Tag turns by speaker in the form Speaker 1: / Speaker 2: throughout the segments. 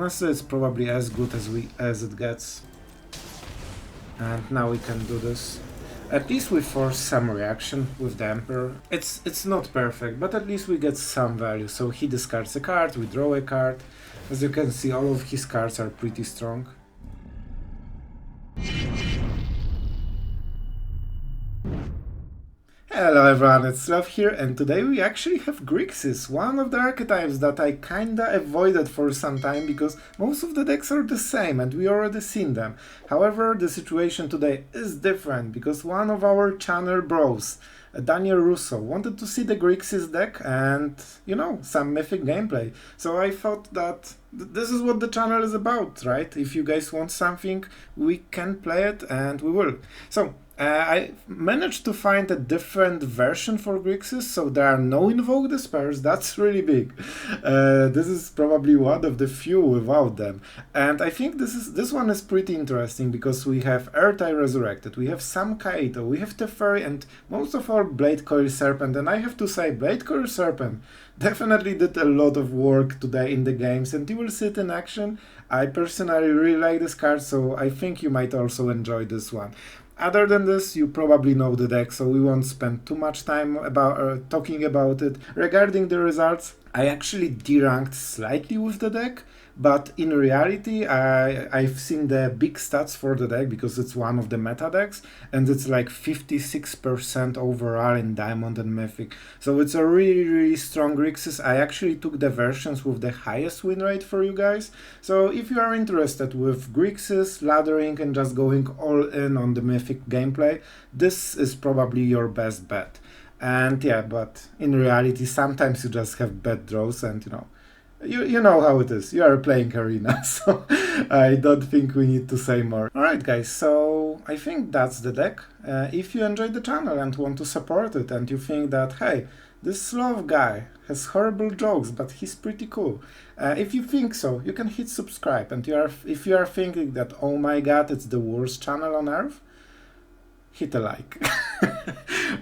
Speaker 1: honestly, it's probably as good as it gets. And now we can do this. At least we force some reaction with the Emperor. It's not perfect, but at least we get some value. So he discards a card, we draw a card. As you can see, all of his cards are pretty strong. Hello everyone, it's Sloth here, and today we actually have Grixis, one of the archetypes that I kinda avoided for some time because most of the decks are the same and we already seen them. However, the situation today is different because one of our channel bros, Daniel Russo, wanted to see the Grixis deck and, you know, some Mythic gameplay. So I thought that this is what the channel is about, right? If you guys want something, we can play it and we will. So, I managed to find a different version for Grixis, so there are no Invoke Despairs. That's really big. This is probably one of the few without them. And I think this one is pretty interesting because we have Eartheye Resurrected, we have some Kaito, we have Teferi, and most of our Bladecoil Serpent. And I have to say, Bladecoil Serpent definitely did a lot of work today in the games, and you will see it in action. I personally really like this card, so I think you might also enjoy this one. Other than this, you probably know the deck, so we won't spend too much time about talking about it. Regarding the results, I actually deranked slightly with the deck, but in reality, I've seen the big stats for the deck because it's one of the meta decks, and it's like 56% overall in Diamond and Mythic. So it's a really strong Grixis. I actually took the versions with the highest win rate for you guys. So if you are interested with Grixis, laddering, and just going all in on the Mythic gameplay, this is probably your best bet. And yeah, but in reality, sometimes you just have bad draws and, you know, you know how it is. You are playing Arena, so I don't think we need to say more. Alright guys, so I think that's the deck. If you enjoyed the channel and want to support it and you think that, hey, this Sloth guy has horrible jokes, but he's pretty cool. If you think so, you can hit subscribe. And if you are thinking that, oh my god, it's the worst channel on earth, hit a like.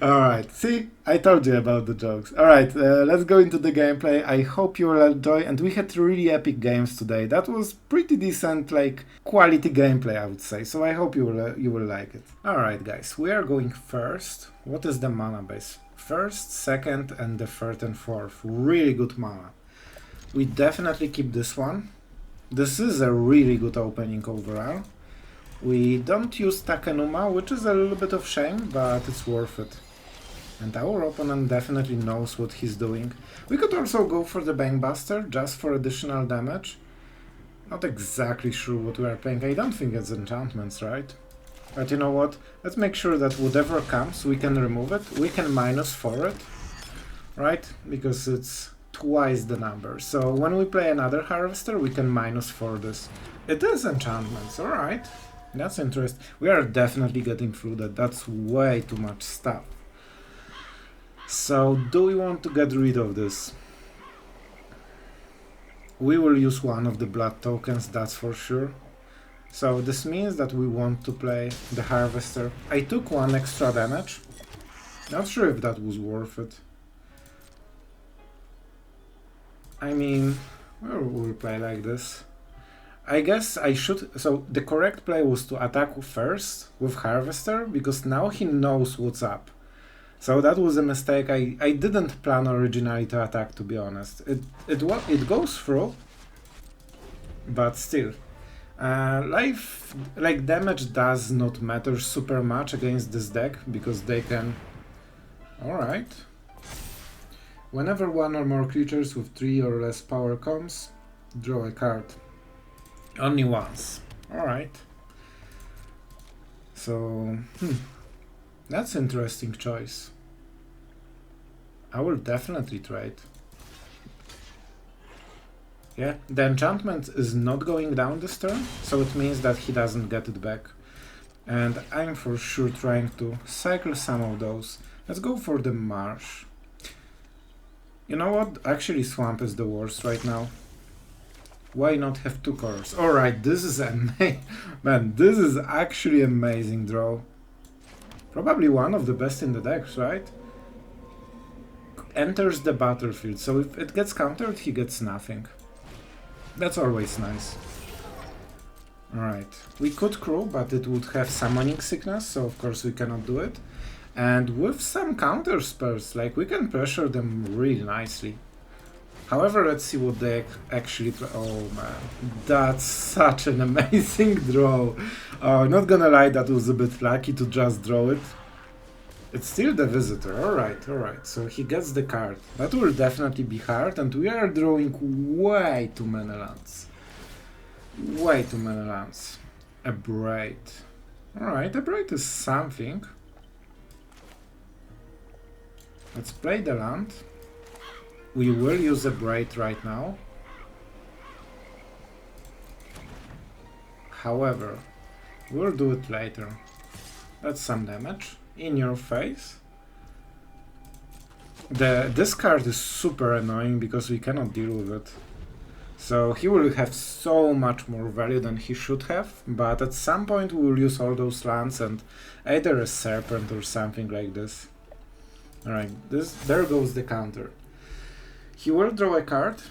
Speaker 1: Alright, see? I told you about the jokes. Alright, let's go into the gameplay. I hope you will enjoy, and we had really epic games today. That was pretty decent, like, quality gameplay, I would say. So I hope you will like it. Alright guys, we are going first. What is the mana base? First, second, and the third and fourth. Really good mana. We definitely keep this one. This is a really good opening overall. We don't use Takenuma, which is a little bit of shame, but it's worth it. And our opponent definitely knows what he's doing. We could also go for the Bankbuster, just for additional damage. Not exactly sure what we are playing. I don't think it's enchantments, right? But you know what? Let's make sure that whatever comes, we can remove it. We can -4 it, right? Because it's twice the number. So when we play another Harvester, we can -4 this. It is enchantments, alright. That's interesting. We are definitely getting through that. That's way too much stuff. So, do we want to get rid of this? We will use one of the blood tokens, that's for sure. So, this means that we want to play the Harvester. I took 1 extra damage. Not sure if that was worth it. I mean, we'll play like this. I guess I should... So the correct play was to attack first with Harvester, because now he knows what's up. So that was a mistake. I didn't plan originally to attack, to be honest. It goes through, but still. Like damage does not matter super much against this deck, because they can... Alright. Whenever 1 or more creatures with 3 or less power comes, draw a card. Only once. Alright. So, that's interesting choice. I will definitely trade. Yeah, the enchantment is not going down this turn, so it means that he doesn't get it back. And I'm for sure trying to cycle some of those. Let's go for the Marsh. You know what? Actually, Swamp is the worst right now. Why not have 2 colors? Alright, this is amazing. Man, this is actually amazing draw. Probably one of the best in the decks, right? Enters the battlefield, so if it gets countered, he gets nothing. That's always nice. Alright, we could crew, but it would have summoning sickness, so of course we cannot do it. And with some counter spells, like, we can pressure them really nicely. However, let's see what they actually play. Oh man, that's such an amazing draw. Not gonna lie, that was a bit lucky to just draw it. It's still the visitor, alright, so he gets the card. That will definitely be hard, and we are drawing way too many lands. Way too many lands. Abrade. Alright, Abrade is something. Let's play the land. We will use Abrade right now. However, we'll do it later. That's some damage. In your face. This card is super annoying because we cannot deal with it. So he will have so much more value than he should have, but at some point we will use all those lands and either a Serpent or something like this. Alright, there goes the counter. He will draw a card,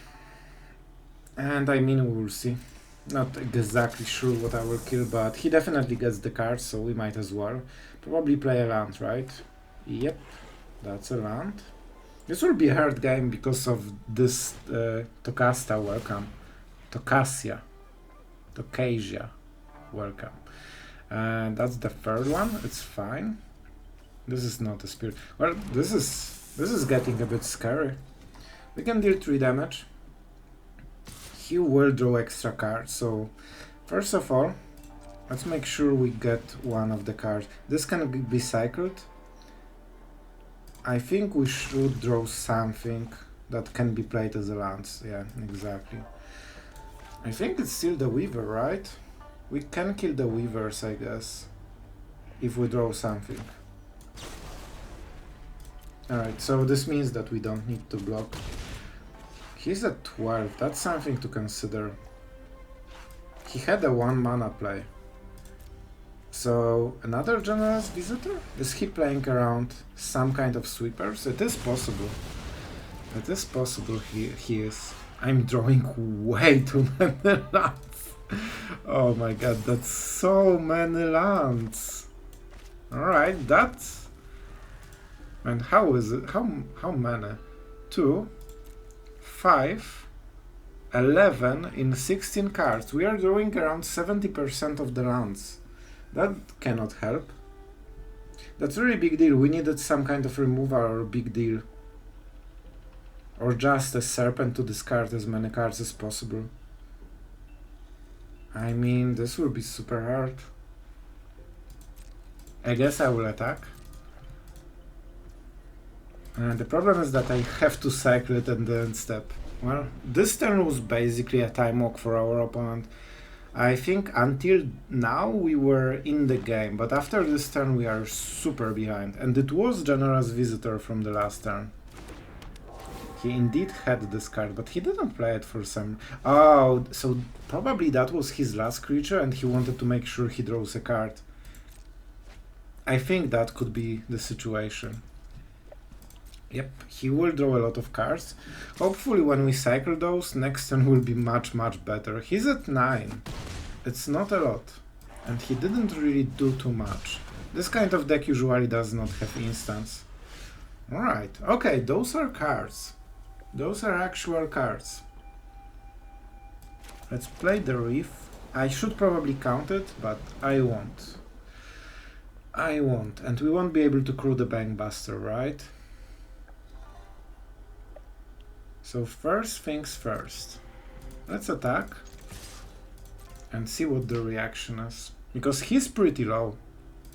Speaker 1: and I mean we will see. Not exactly sure what I will kill, but he definitely gets the card, so we might as well. Probably play a land, right? Yep, that's a land. This will be a hard game because of this Tocasta, welcome. Tocasia. Welcome. And that's the third one, it's fine. This is not a spirit. Well, this is getting a bit scary. We can deal 3 damage. He will draw extra cards, so first of all, let's make sure we get one of the cards. This can be cycled. I think we should draw something that can be played as a lance. Yeah, exactly. I think it's still the Weaver, right? We can kill the Weavers, I guess, if we draw something. Alright, so this means that we don't need to block. He's at 12, that's something to consider. He had a 1 mana play. So, another Generous Visitor? Is he playing around some kind of sweepers? It is possible. It is possible he is. I'm drawing way too many lands. Oh my god, that's so many lands. Alright, that's... And how is it? How many? 2, 5, 11 in 16 cards. We are drawing around 70% of the lands. That cannot help. That's a really big deal. We needed some kind of removal or big deal. Or just a Serpent to discard as many cards as possible. I mean, this will be super hard. I guess I will attack. And the problem is that I have to cycle it and then step. Well, this turn was basically a time walk for our opponent. I think until now we were in the game, but after this turn we are super behind. And it was Generous Visitor from the last turn. He indeed had this card, but he didn't play it for some... Oh, so probably that was his last creature and he wanted to make sure he draws a card. I think that could be the situation. Yep, he will draw a lot of cards. Hopefully when we cycle those, next turn will be much better. He's at 9. It's not a lot. And he didn't really do too much. This kind of deck usually does not have instants. Alright, okay, those are cards. Those are actual cards. Let's play the Reef. I should probably count it, but I won't. I won't. And we won't be able to crew the Bankbuster, right? So first things first, let's attack and see what the reaction is. Because he's pretty low.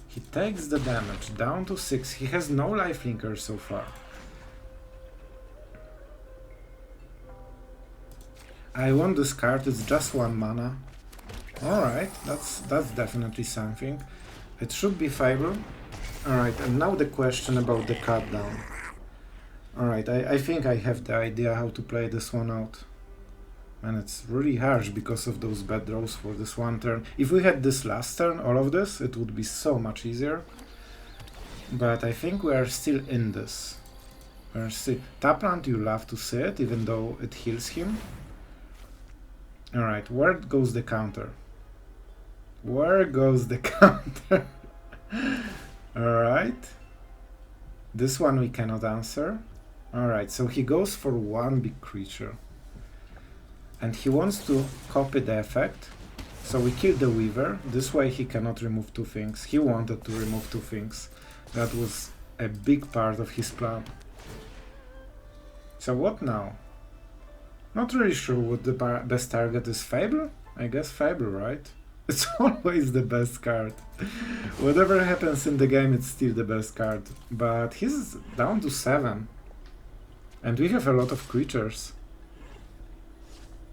Speaker 1: He takes the damage down to 6. He has no lifelinker so far. I want this card, it's just 1 mana. Alright, that's definitely something. It should be Fable. Alright, and now the question about the cut down. Alright, I think I have the idea how to play this one out. And it's really harsh because of those bad draws for this one turn. If we had this last turn, all of this, it would be so much easier. But I think we are still in this. We're still... Tapland, you love to see it, even though it heals him. Alright, where goes the counter? Where goes the counter? Alright. This one we cannot answer. Alright, so he goes for one big creature. And he wants to copy the effect. So we kill the Weaver. This way he cannot remove two things. He wanted to remove two things. That was a big part of his plan. So what now? Not really sure what the best target is. Fable? I guess Fable, right? It's always the best card. Whatever happens in the game, it's still the best card. But he's down to 7. And we have a lot of creatures.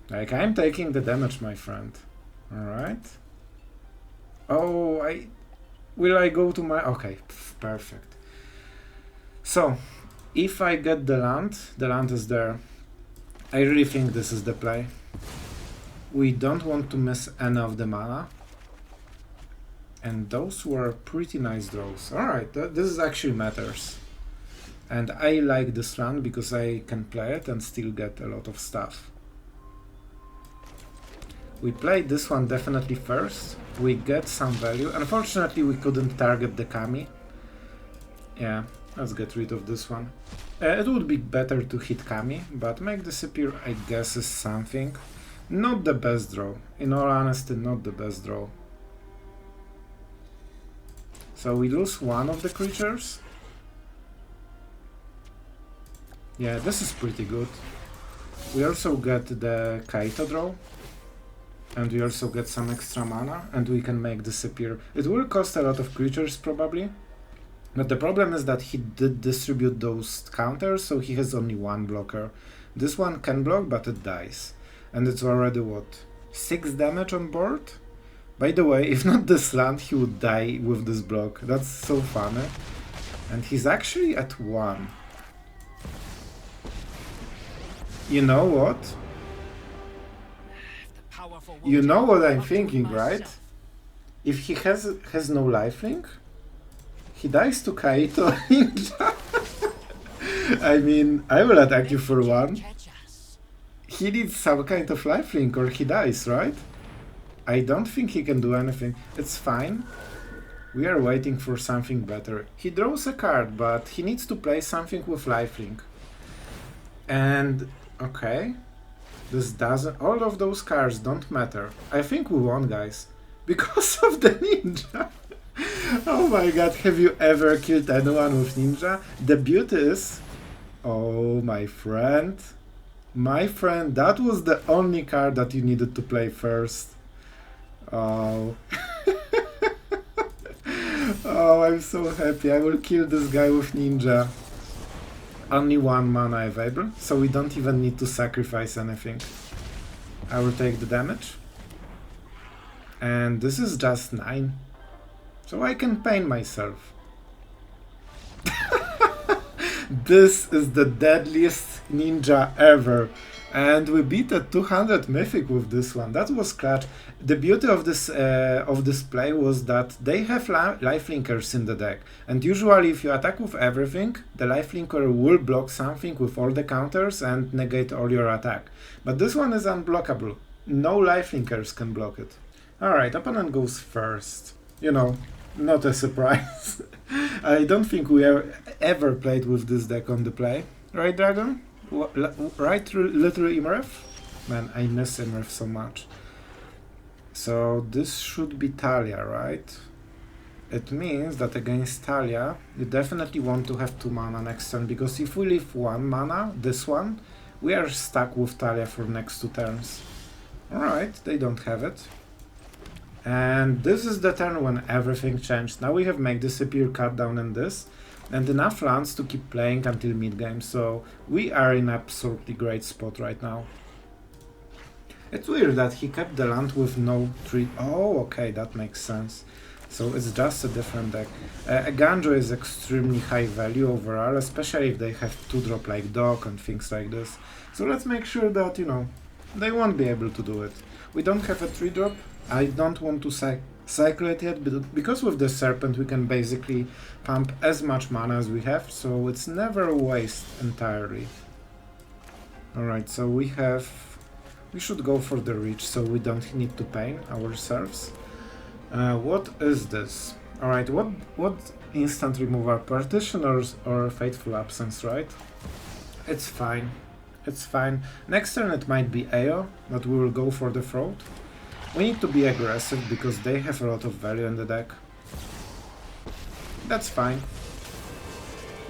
Speaker 1: Like, I'm taking the damage, my friend. Alright. Oh, will I go to my... Okay, perfect. So, if I get the land is there. I really think this is the play. We don't want to miss any of the mana. And those were pretty nice draws. Alright, this actually matters. And I like this land because I can play it and still get a lot of stuff. We played this one definitely first. We get some value. Unfortunately, we couldn't target the Kami. Yeah, let's get rid of this one. It would be better to hit Kami, but make disappear, I guess, is something. Not the best draw. In all honesty, not the best draw. So we lose one of the creatures. Yeah, this is pretty good. We also get the Kaito draw. And we also get some extra mana, and we can make disappear. It will cost a lot of creatures, probably. But the problem is that he did distribute those counters, so he has only one blocker. This one can block, but it dies. And it's already, what, 6 damage on board? By the way, if not this land, he would die with this block. That's so funny. And he's actually at 1. You know what? You know what I'm thinking, right? If he has no lifelink, he dies to Kaito Ninja. I mean, I will attack you for 1. He needs some kind of lifelink or he dies, right? I don't think he can do anything. It's fine. We are waiting for something better. He draws a card, but he needs to play something with lifelink. And, okay. This doesn't... All of those cards don't matter. I think we won, guys. Because of the ninja. Oh my god, have you ever killed anyone with ninja? The beauty is... Oh, my friend. My friend, that was the only card that you needed to play first. Oh. Oh, I'm so happy. I will kill this guy with ninja. Only 1 mana available, so we don't even need to sacrifice anything. I will take the damage. And this is just 9. So I can pain myself. This is the deadliest ninja ever. And we beat a 200 Mythic with this one. That was clutch. The beauty of this play was that they have lifelinkers in the deck. And usually if you attack with everything, the lifelinker will block something with all the counters and negate all your attack. But this one is unblockable. No lifelinkers can block it. Alright, opponent goes first. You know, not a surprise. I don't think we ever played with this deck on the play. Right, Dragon? Right, little Imref? Man, I miss Imref so much. So this should be Talia, right? It means that against Talia, you definitely want to have 2 mana next turn, because if we leave 1 mana, this one, we are stuck with Talia for next 2 turns. Alright, they don't have it. And this is the turn when everything changed. Now we have Make Disappear, Cut Down and this. And enough lands to keep playing until mid-game, so we are in absolutely great spot right now. It's weird that he kept the land with no 3... Oh, okay, that makes sense. So it's just a different deck. Ganjo is extremely high value overall, especially if they have 2-drop like Dock and things like this. So let's make sure that, you know, they won't be able to do it. We don't have a 3-drop. I don't want to cycle it yet, but because with the Serpent we can basically pump as much mana as we have, so it's never a waste entirely. Alright, so we have We should go for the reach so we don't need to pain ourselves. What is this? Alright, what instant removal? Partitioners or Fateful Absence, right? It's fine. It's fine. Next turn it might be AO, but we will go for the throat. We need to be aggressive because they have a lot of value in the deck. That's fine.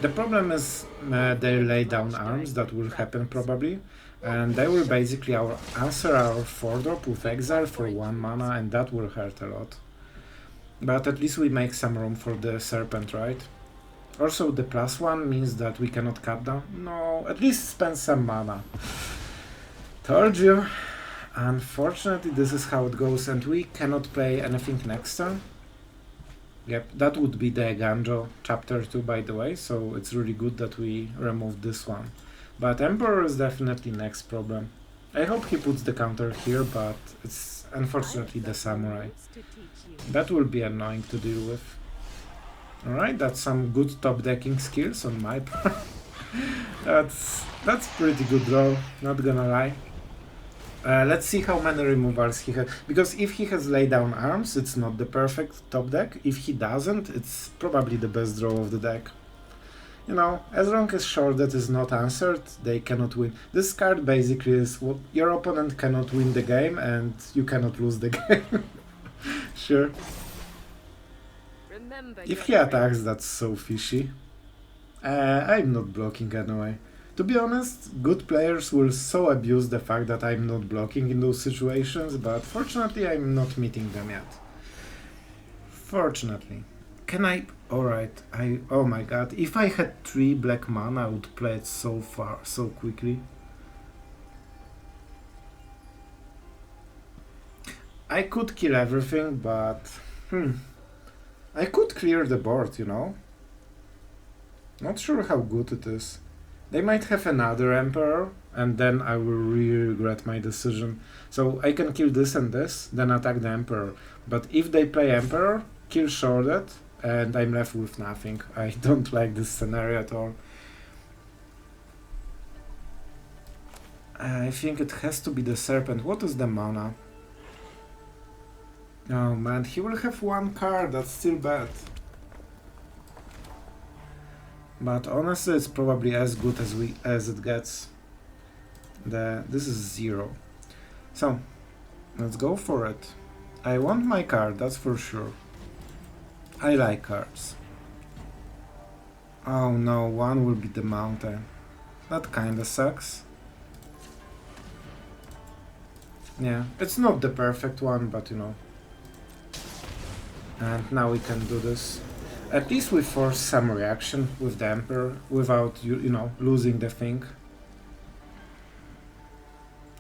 Speaker 1: The problem is they lay down arms, that will happen probably. And they will basically answer our 4-drop with Exile for 1 mana, and that will hurt a lot. But at least we make some room for the Serpent, right? Also, the +1 means that we cannot cut down. No, at least spend some mana. Told you. Unfortunately, this is how it goes, and we cannot play anything next turn. Yep, that would be the Ganjo chapter 2, by the way, so it's really good that we removed this one. But Emperor is definitely next problem. I hope he puts the counter here, but it's unfortunately the Samurai. That will be annoying to deal with. Alright, that's some good top decking skills on my part. That's pretty good though, not gonna lie. Let's see how many removals he has, because if he has lay down arms, it's not the perfect top deck. If he doesn't, it's probably the best draw of the deck. You know, as long as Shorted is not answered, they cannot win. This card basically is what your opponent cannot win the game and you cannot lose the game. Sure. If he attacks, that's so fishy. I'm not blocking anyway. To be honest, good players will so abuse the fact that I'm not blocking in those situations, but fortunately I'm not meeting them yet. Fortunately. Can I... Alright, oh my god, if I had 3 black mana I would play it so quickly. I could kill everything, but... I could clear the board, you know? Not sure how good it is. They might have another Emperor, and then I will really regret my decision. So I can kill this and this, then attack the Emperor. But if they play Emperor, kill Shorted, and I'm left with nothing. I don't like this scenario at all. I think it has to be the Serpent. What is the mana? Oh man, he will have 1 card, that's still bad. But honestly, it's probably as good as it gets. This is 0. So, let's go for it. I want my card, that's for sure. I like cards. Oh no, 1 will be the mountain. That kinda sucks. Yeah, it's not the perfect one, but you know. And now we can do this. At least we force some reaction with the Emperor without you know, losing the thing.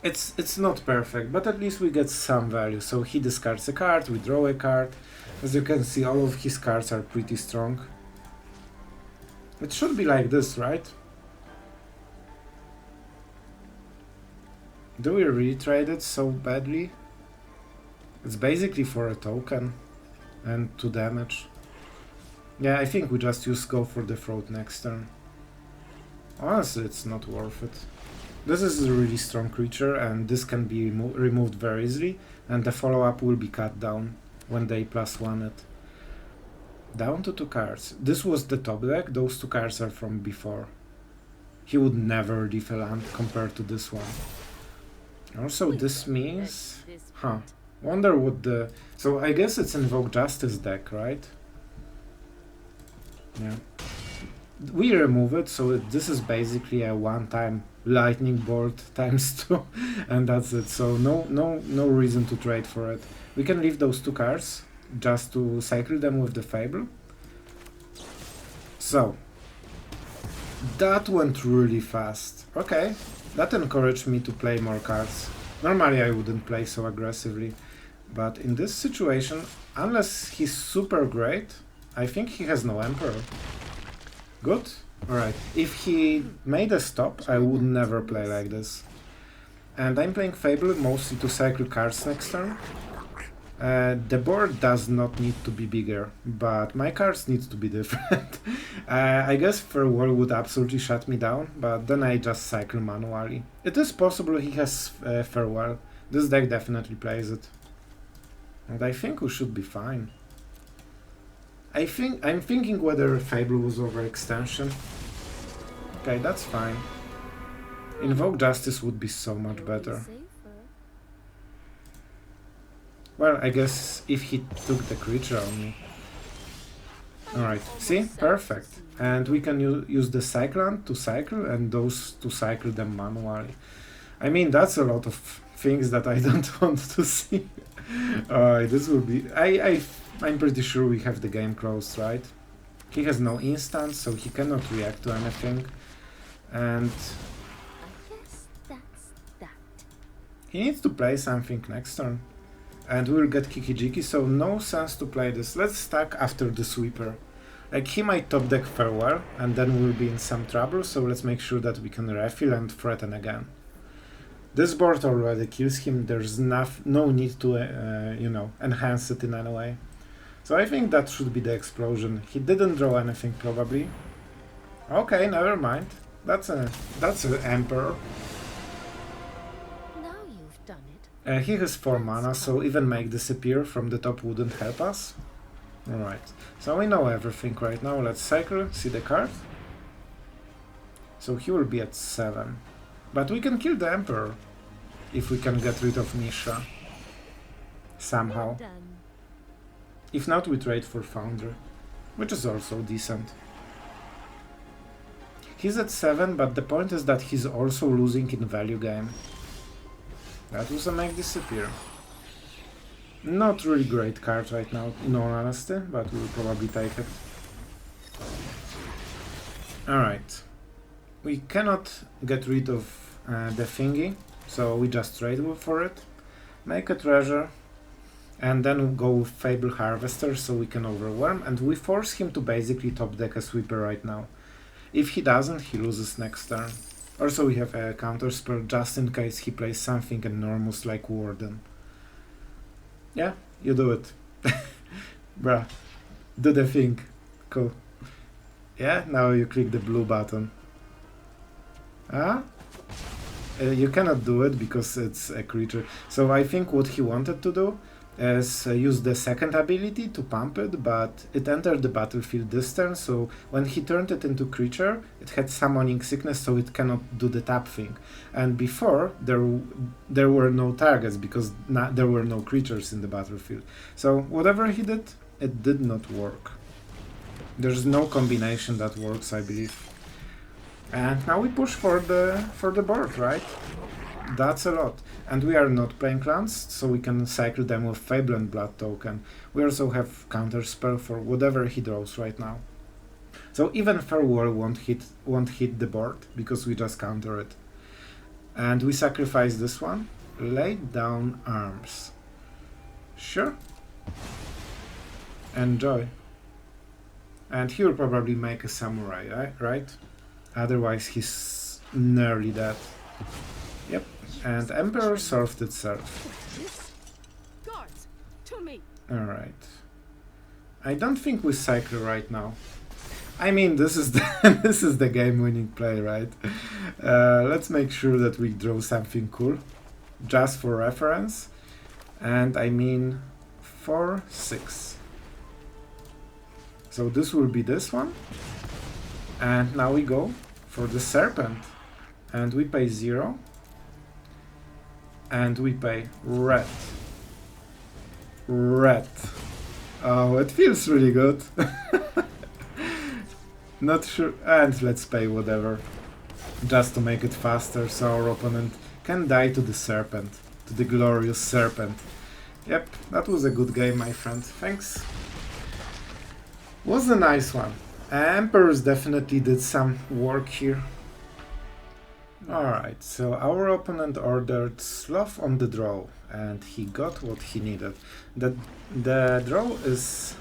Speaker 1: It's not perfect, but at least we get some value. So he discards a card, we draw a card. As you can see, all of his cards are pretty strong. It should be like this, right? Do we really trade it so badly? It's basically for a token and 2 damage. Yeah, I think we just go for the throat next turn. Honestly, it's not worth it. This is a really strong creature and this can be removed very easily, and the follow-up will be cut down when they +1 it. Down to 2 cards. This was the top deck, those 2 cards are from before. He would never leave a land compared to this one. Also, this means... Wonder what the... So I guess it's Invoke Justice deck, right? Yeah. We remove it, so this is basically a one-time lightning bolt ×2, and that's it. So no reason to trade for it. We can leave those 2 cards just to cycle them with the Fable. So that went really fast. Okay, that encouraged me to play more cards. Normally I wouldn't play so aggressively, but in this situation, unless he's super great, I think he has no Emperor. Good? Alright, if he made a stop, I would never play like this. And I'm playing Fable mostly to cycle cards next turn. The board does not need to be bigger, but my cards need to be different. I guess Farewell would absolutely shut me down, but then I just cycle manually. It is possible he has Farewell. This deck definitely plays it. And I think we should be fine. I'm thinking whether Fable was overextension. Okay, that's fine. Invoke Justice would be so much better. Well, I guess if he took the creature on me. Alright, see? Perfect. And we can use the Cyclone to cycle and those to cycle them manually. I mean, that's a lot of things that I don't want to see. Alright, this will be... I'm pretty sure we have the game closed, right? He has no instance, so he cannot react to anything. And... he needs to play something next turn. And we'll get Kikijiki, so no sense to play this. Let's stack after the sweeper. Like, he might top deck Farewell, and then we'll be in some trouble, so let's make sure that we can refill and threaten again. This board already kills him, there's no need to, you know, enhance it in any way. So I think that should be the explosion. He didn't draw anything, probably. Okay, never mind. That's an Emperor. He has 4 mana, so even make disappear from the top wouldn't help us. Alright, so we know everything right now. Let's cycle, see the card. So he will be at 7. But we can kill the Emperor if we can get rid of Nisha somehow. If not, we trade for Founder, which is also decent. He's at 7, but the point is that he's also losing in value game. That was a make disappear. Not really great card right now, in all honesty, but we'll probably take it. Alright. We cannot get rid of the thingy, so we just trade for it. Make a treasure, and then we'll go with Fable Harvester so we can overwhelm, and we force him to basically top deck a sweeper right now. If he doesn't, he loses next turn. Also, we have a counterspell just in case he plays something enormous like Warden. Yeah, you do it. Bruh, do the thing. Cool. Yeah, now you click the blue button. You cannot do it because it's a creature. So I think what he wanted to do is use the second ability to pump it, but it entered the battlefield this turn, so when he turned it into creature, it had summoning sickness, so it cannot do the tap thing. And before, there were no targets, because there were no creatures in the battlefield. So whatever he did, it did not work. There's no combination that works, I believe. And now we push for the board, right? That's a lot. And we are not playing clans, so we can cycle them with Fable and Blood token. We also have counterspell for whatever he draws right now. So even Farewell won't hit the board, because we just counter it. And we sacrifice this one. Lay down arms. Sure. Enjoy. And he will probably make a samurai, right? Otherwise he's nearly dead. Yep. And Emperor solved itself. Alright. I don't think we cycle right now. I mean, this is the this is the game-winning play, right? Let's make sure that we draw something cool, just for reference. And I mean 4, 6. So this will be this one. And now we go for the Serpent. And we pay 0. And we pay red. Red. Oh, it feels really good. Not sure. And let's pay whatever. Just to make it faster, so our opponent can die to the Serpent. To the glorious Serpent. Yep, that was a good game, my friend. Thanks. Was a nice one. Emperors definitely did some work here. Alright, so our opponent ordered Sloth on the draw, and he got what he needed. The draw is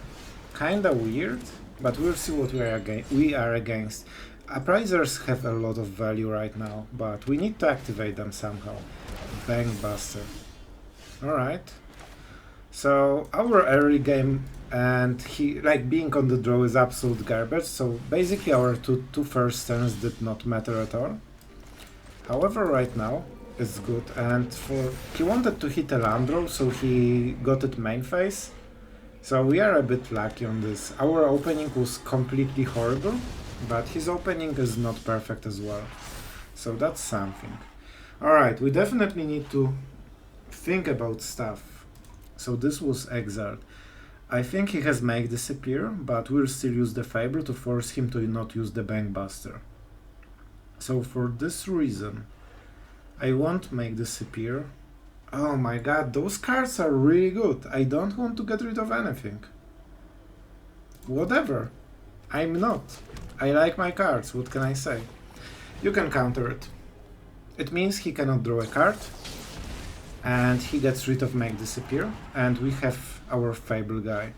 Speaker 1: kinda weird, but we'll see what we are against. Appraisers have a lot of value right now, but we need to activate them somehow. Bankbuster. Alright. So our early game and he like being on the draw is absolute garbage. So basically our two first turns did not matter at all. However, right now it's good, and for he wanted to hit a land draw, so he got it main phase. So we are a bit lucky on this. Our opening was completely horrible, but his opening is not perfect as well. So that's something. Alright, we definitely need to think about stuff. So this was exiled. I think he has Make Disappear, but we'll still use the Fable to force him to not use the Bankbuster. So for this reason, I won't Make Disappear. Oh my god, those cards are really good. I don't want to get rid of anything. Whatever. I'm not. I like my cards, what can I say? You can counter it. It means he cannot draw a card, and he gets rid of Make Disappear, and we have our Fable guy.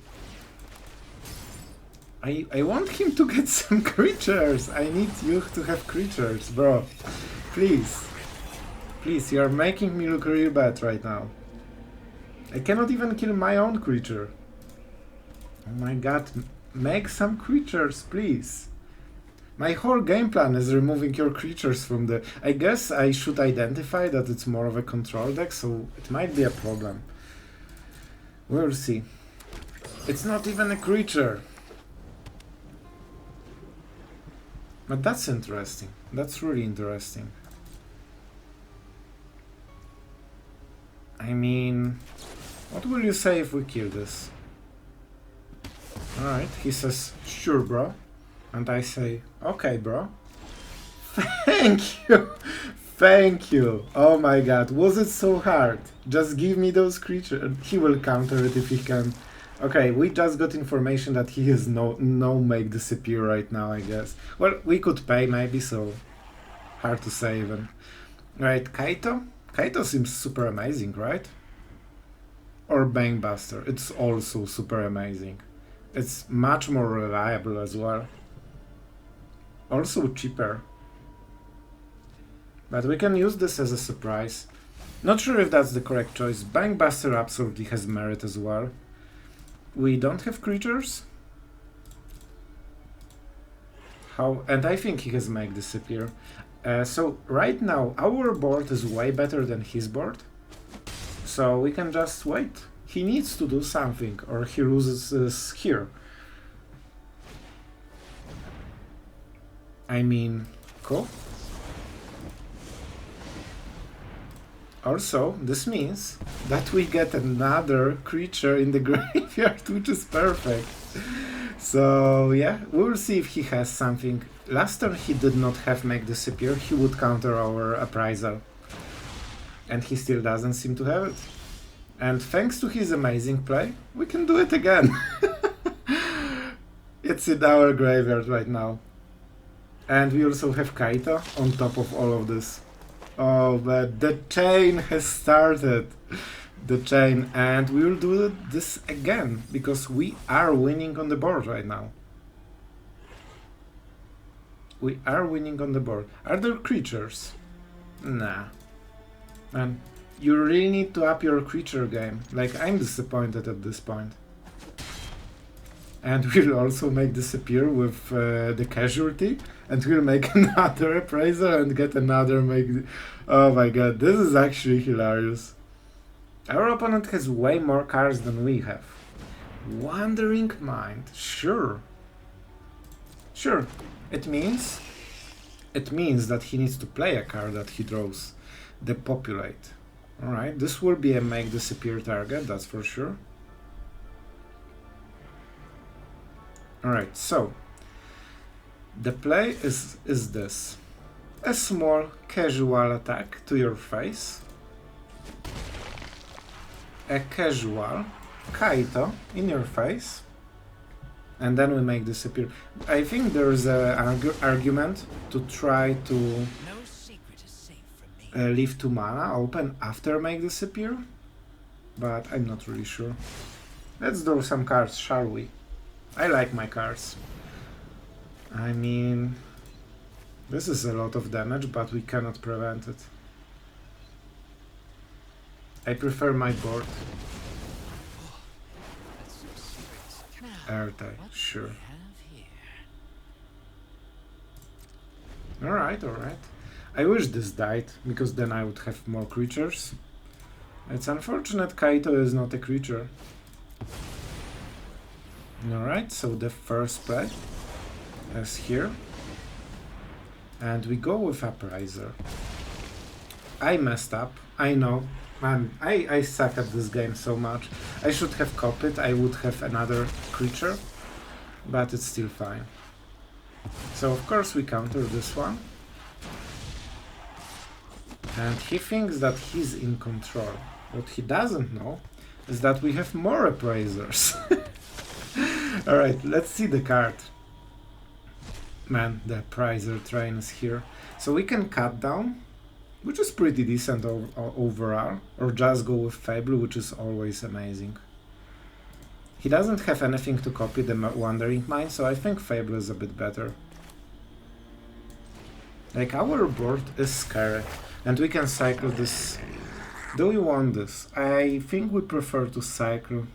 Speaker 1: I want him to get some creatures. I need you to have creatures, bro. Please. Please, you are making me look real bad right now. I cannot even kill my own creature. Oh my god, make some creatures, please. My whole game plan is removing your creatures from the... I guess I should identify that it's more of a control deck, so it might be a problem. We'll see. It's not even a creature. But that's interesting. That's really interesting. I mean, what will you say if we kill this? Alright, he says, sure bro. And I say, okay bro. Thank you! Thank you! Oh my god, was it so hard? Just give me those creatures. He will counter it if he can. Okay, we just got information that he has no Make Disappear right now, I guess. Well, we could pay maybe, so hard to say even. Right, Kaito? Kaito seems super amazing, right? Or Bankbuster, it's also super amazing. It's much more reliable as well. Also cheaper. But we can use this as a surprise. Not sure if that's the correct choice. Bankbuster absolutely has merit as well. We don't have creatures. How? And I think he has Make Disappear. So right now our board is way better than his board. So we can just wait. He needs to do something or he loses here. I mean, cool. Also, this means that we get another creature in the graveyard, which is perfect. So yeah, we'll see if he has something. Last turn he did not have Make Disappear, he would counter our Appraisal. And he still doesn't seem to have it. And thanks to his amazing play, we can do it again. It's in our graveyard right now. And we also have Kaito on top of all of this. Oh, but the chain has started. The chain, and we will do this again because we are winning on the board right now. We are winning on the board. Are there creatures? Nah. Man, you really need to up your creature game. Like, I'm disappointed at this point. And we'll also Make Disappear with the Casualty, and we'll make another Appraiser and get another Make... Oh my god, this is actually hilarious. Our opponent has way more cards than we have. Wandering Mind, sure. Sure, it means that he needs to play a card that he draws. Depopulate. Alright, this will be a Make Disappear target, that's for sure. Alright, so the play is this. A small casual attack to your face. A casual Kaito in your face. And then we Make Disappear. I think there's an argument to try to leave 2 mana open after Make Disappear. But I'm not really sure. Let's draw some cards, shall we? I like my cards. I mean, this is a lot of damage, but we cannot prevent it. I prefer my board. Airtight, sure. Alright, alright. I wish this died, because then I would have more creatures. It's unfortunate Kaito is not a creature. Alright, so the first play is here. And we go with Upriser. I messed up, I know. Man, I suck at this game so much. I should have copied, I would have another creature. But it's still fine. So of course we counter this one. And he thinks that he's in control. What he doesn't know is that we have more appraisers. Alright, let's see the card. Man, the appraiser train is here. So we can cut down, which is pretty decent overall, or just go with Fable, which is always amazing. He doesn't have anything to copy the Wandering Mind, so I think Fable is a bit better. Like, our board is scary, and we can cycle this. Do we want this? I think we prefer to cycle.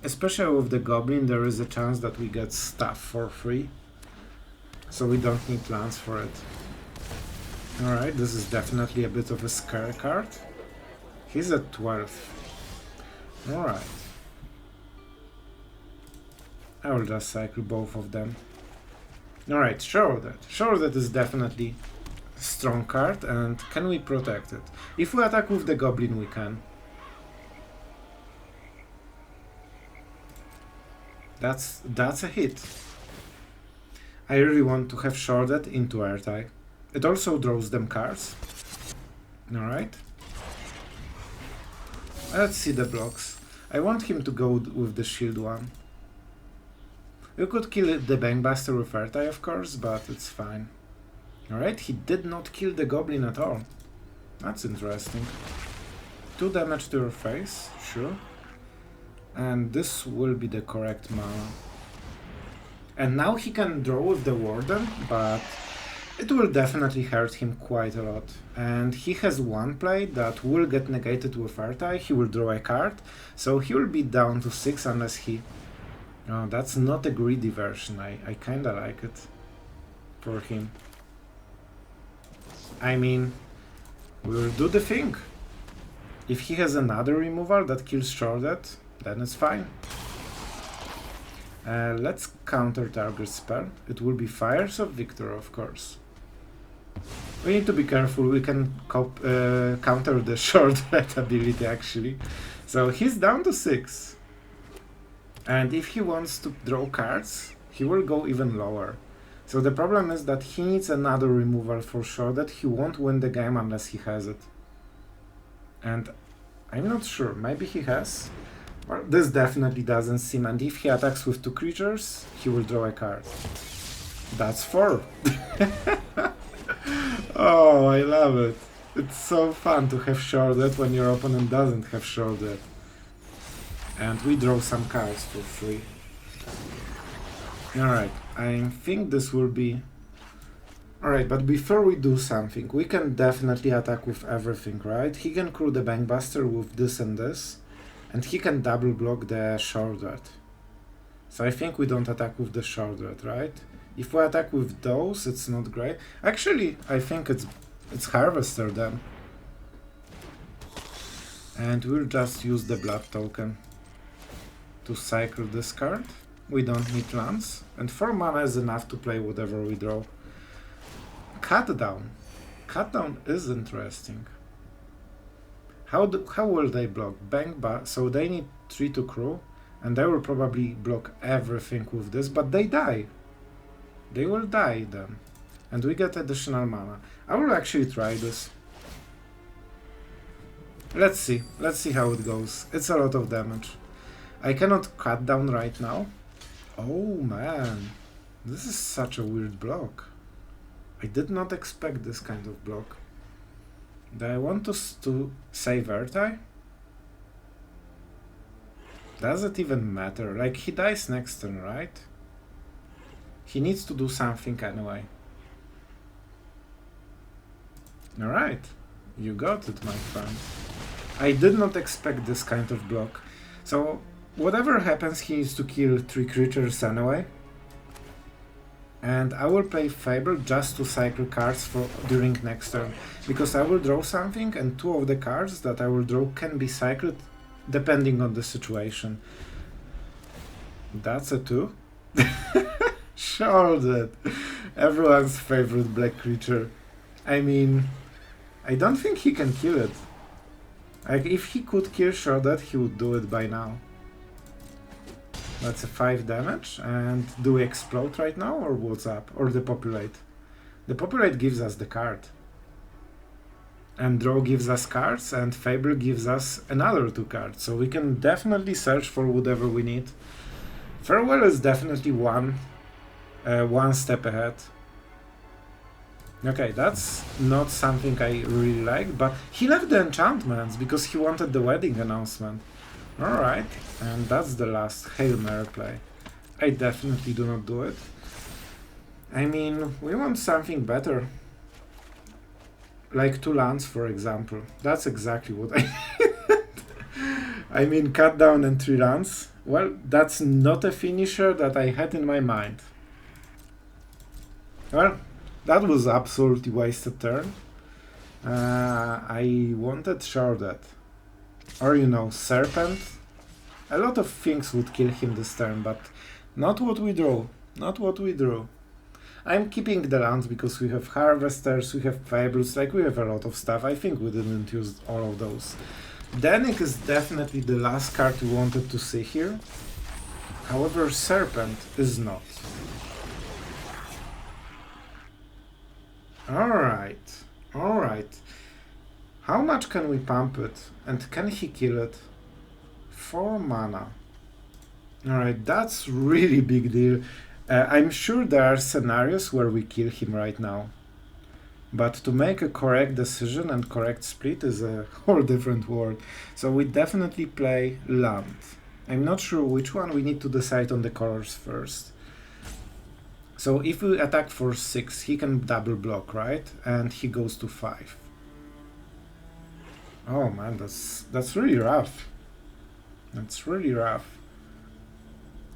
Speaker 1: Especially with the Goblin, there is a chance that we get stuff for free. So we don't need lands for it. Alright, this is definitely a bit of a scary card. He's at 12. Alright. I will just cycle both of them. Alright, sure that is definitely a strong card, and can we protect it? If we attack with the Goblin, we can. That's a hit. I really want to have shorted into Airtight. It also draws them cards. Alright. Let's see the blocks. I want him to go with the shield one. You could kill the Bankbuster with Airtight, of course, but it's fine. Alright, he did not kill the Goblin at all. That's interesting. 2 damage to your face, sure. And this will be the correct mana. And now he can draw with the Warden, but it will definitely hurt him quite a lot. And he has one play that will get negated with Airtight. He will draw a card, so he will be down to 6 unless he... Oh, that's not a greedy version. I kinda like it for him. I mean, we'll do the thing. If he has another removal that kills Shorted, then it's fine. Let's counter target spell. It will be Fires of Victor, of course. We need to be careful. We can counter the Shorted ability, actually. So he's down to 6. And if he wants to draw cards, he will go even lower. So the problem is that he needs another removal for sure, that he won't win the game unless he has it. And I'm not sure, maybe he has? Well, this definitely doesn't seem, and if he attacks with 2 creatures, he will draw a card. That's 4! Oh, I love it. It's so fun to have shorted when your opponent doesn't have shorted. And we draw some cards for free. Alright, I think this will be... Alright, but before we do something, we can definitely attack with everything, right? He can crew the Bankbuster with this and this, and he can double block the Shorted. So I think we don't attack with the Shorted, right? If we attack with those, it's not great. Actually, I think it's Harvester then. And we'll just use the Blood token to cycle this card. We don't need lands, and 4 mana is enough to play whatever we draw. Cut down. Cut down is interesting. How will they block? So they need 3 to crew, and they will probably block everything with this, but they die. They will die then. And we get additional mana. I will actually try this. Let's see how it goes. It's a lot of damage. I cannot cut down right now. Oh man, this is such a weird block. I did not expect this kind of block. Do I want to save Airtight? Does it even matter? Like, he dies next turn, right? He needs to do something anyway. Alright, you got it, my friend. I did not expect this kind of block. So, whatever happens, he needs to kill 3 creatures anyway. And I will play Fable just to cycle cards for during next turn, because I will draw something and 2 of the cards that I will draw can be cycled depending on the situation. That's a 2. Shrouded. Everyone's favorite black creature. I mean, I don't think he can kill it. Like, if he could kill Shrouded, he would do it by now. That's a 5 damage, and do we explode right now, or what's up? Or the populate? The populate gives us the card. And draw gives us cards, and Fable gives us another 2 cards, so we can definitely search for whatever we need. Farewell is definitely one step ahead. Okay, that's not something I really like, but he left the enchantments because he wanted the wedding announcement. Alright, and that's the last Hail Mary play. I definitely do not do it. I mean, we want something better. Like 2 lands, for example. That's exactly what I I mean, cut down and 3 lands. Well, that's not a finisher that I had in my mind. Well, that was absolutely wasted turn. I wanted Shrouded. Or, you know, Serpent. A lot of things would kill him this turn, but not what we draw. Not what we drew. I'm keeping the lands because we have Harvesters, we have Fables, like we have a lot of stuff. I think we didn't use all of those. Danik is definitely the last card we wanted to see here. However, Serpent is not. Alright, alright. How much can we pump it? And can he kill it? 4 mana. Alright, that's really big deal. I'm sure there are scenarios where we kill him right now. But to make a correct decision and correct split is a whole different world. So we definitely play land. I'm not sure which one, we need to decide on the colors first. So if we attack for 6, he can double block, right? And he goes to 5. Oh man, that's really rough. That's really rough.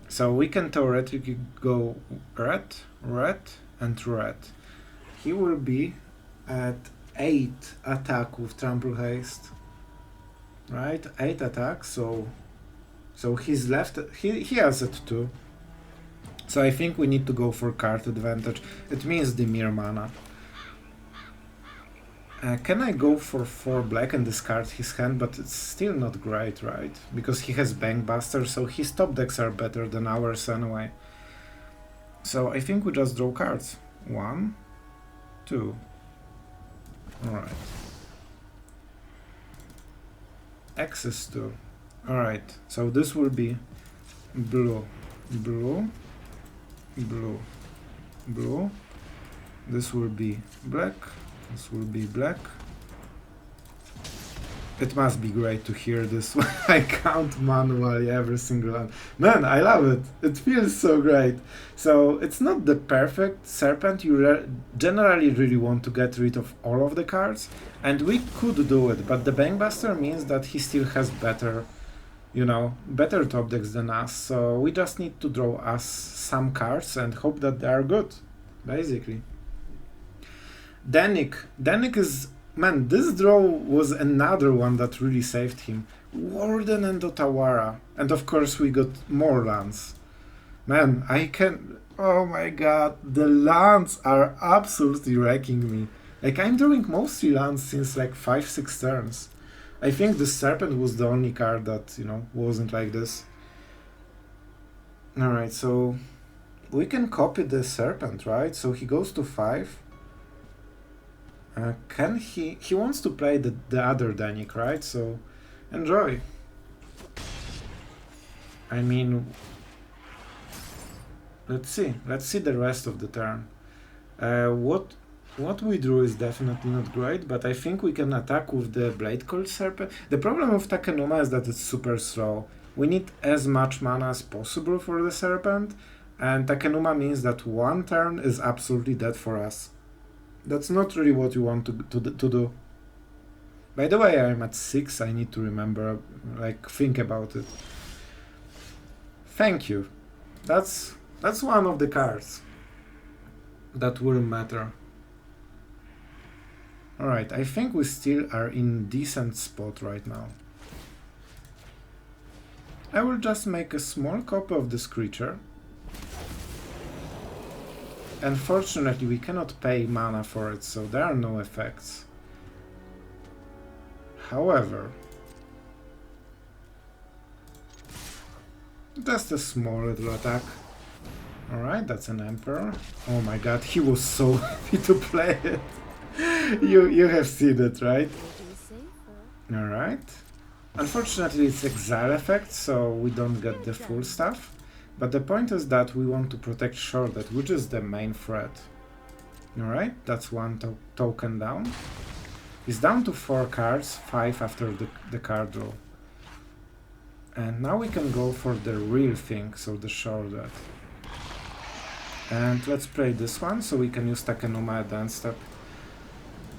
Speaker 1: So we can theoretically go red, red, and red. He will be at 8 attack with Trample Haste. Right? 8 attack, so he's left, he has it too. So I think we need to go for card advantage. It means the mere mana. Can I go for 4 black and discard his hand, but it's still not great, right? Because he has Bankbuster, so his top decks are better than ours anyway. So I think we just draw cards. 1, 2. Alright. X is 2. Alright, so this will be blue, blue, blue, blue. This will be black. This will be black. It must be great to hear this when I count manually every single one. Man, I love it. It feels so great. So it's not the perfect Serpent. You generally really want to get rid of all of the cards. And we could do it, but the Bankbuster means that he still has better, you know, better top decks than us. So we just need to draw us some cards and hope that they are good, basically. Danik is... Man, this draw was another one that really saved him. Warden and Otawara. And of course we got more lands. Man, I can... Oh my god, the lands are absolutely wrecking me. Like, I'm drawing mostly lands since like 5-6 turns. I think the Serpent was the only card that, you know, wasn't like this. Alright, so... we can copy the Serpent, right? So he goes to 5. Can he wants to play the other Danik, right? So enjoy. I mean, let's see the rest of the turn. What we drew is definitely not great, but I think we can attack with the Bladecoil Serpent. The problem with Takenuma is that it's super slow. We need as much mana as possible for the Serpent, and Takenuma means that 1 turn is absolutely dead for us. That's not really what you want to do. By the way, I'm at 6, I need to remember, like, think about it. Thank you. That's one of the cards that will matter. Alright, I think we still are in decent spot right now. I will just make a small copy of this creature. Unfortunately, we cannot pay mana for it, so there are no effects. However, just a small little attack. Alright, that's an Emperor. Oh my god, he was so happy to play it. You have seen it, right? Alright. Unfortunately, it's exile effect, so we don't get the full stuff. But the point is that we want to protect Shrouded, which is the main threat. Alright, that's one token down. He's down to 4 cards, 5 after the card draw. And now we can go for the real thing, so the Shrouded. And let's play this one, so we can use Takenuma at the end step.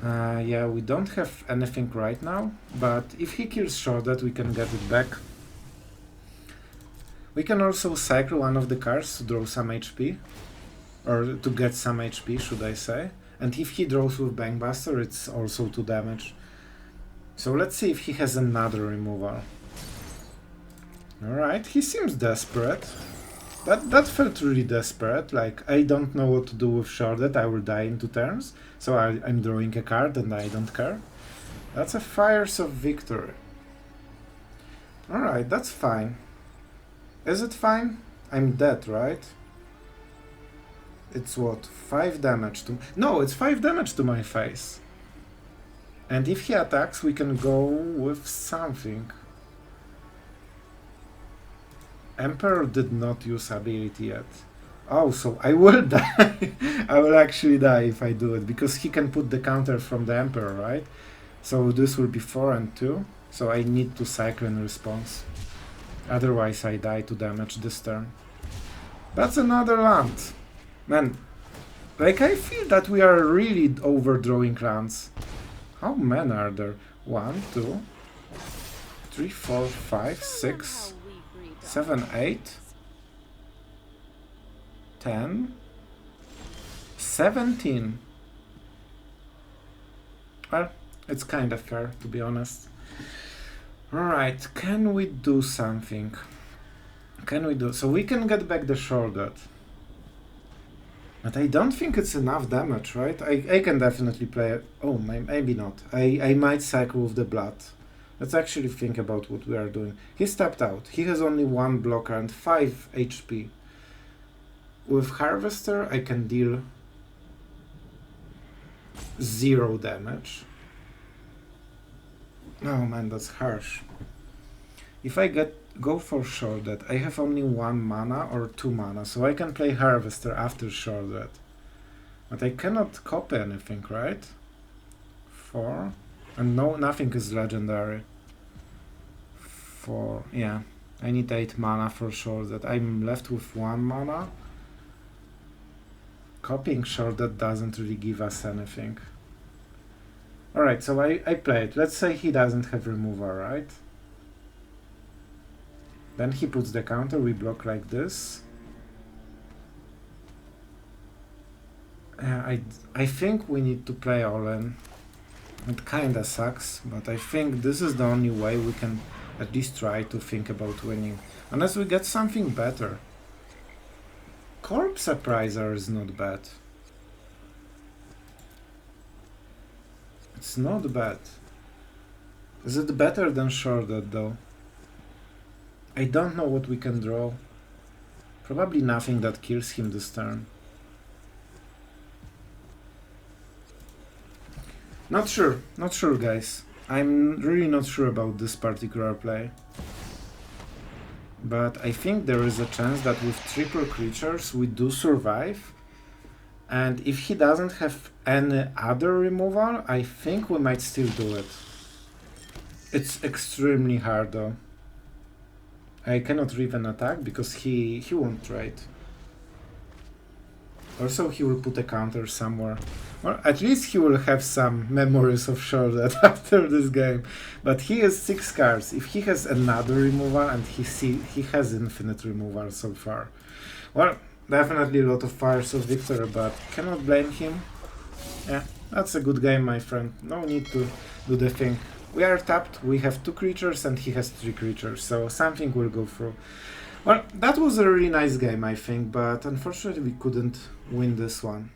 Speaker 1: Yeah, we don't have anything right now, but if he kills Shrouded, we can get it back. We can also cycle one of the cards to draw some HP, or to get some HP, should I say. And if he draws with Bankbuster, it's also 2 damage. So let's see if he has another removal. Alright, he seems desperate. That felt really desperate, like I don't know what to do with Shrouded, I will die in 2 turns, so I'm drawing a card and I don't care. That's a Fires of Victory. Alright, that's fine. Is it fine? I'm dead, right? It's what? 5 damage to... No, it's 5 damage to my face. And if he attacks, we can go with something. Emperor did not use ability yet. Oh, so I will die. I will actually die if I do it, because he can put the counter from the Emperor, right? So this will be 4 and 2. So I need to cycle in response. Otherwise I die to damage this turn. That's another land. Man, like I feel that we are really overdrawing lands. How many are there? 1, 2, 3, 4, 5, 6, 7, 8, 10, 17. Well, it's kind of fair, to be honest. Alright, can we do something? So we can get back the Shrouded. But I don't think it's enough damage, right? I can definitely play it. Oh, maybe not. I might cycle with the blood. Let's actually think about what we are doing. He stepped out. He has only 1 blocker and 5 HP. With Harvester, I can deal 0 damage. Oh man, that's harsh. If I go for Shrouded, I have only 1 mana or 2 mana, so I can play Harvester after Shrouded. But I cannot copy anything, right? 4. And no, nothing is legendary. 4, yeah. I need 8 mana for Shrouded. I'm left with 1 mana. Copying Shrouded doesn't really give us anything. Alright, so I play it. Let's say he doesn't have removal, right? Then he puts the counter, we block like this. I think we need to play all in. It kinda sucks, but I think this is the only way we can at least try to think about winning. Unless we get something better. Corpse Surpriser is not bad. It's not bad. Is it better than Shrouded though? I don't know what we can draw. Probably nothing that kills him this turn. Not sure guys. I'm really not sure about this particular play. But I think there is a chance that with triple creatures we do survive. And if he doesn't have any other removal, I think we might still do it. It's extremely hard though. I cannot even attack because he won't trade. Also, he will put a counter somewhere. Or at least he will have some memories of Shrouded after this game. But he has 6 cards. If he has another removal, and he has infinite removal so far. Well, definitely a lot of fires of victory, but cannot blame him. Yeah, that's a good game, my friend. No need to do the thing. We are tapped, we have 2 creatures, and he has 3 creatures, so something will go through. Well, that was a really nice game, I think, but unfortunately we couldn't win this one.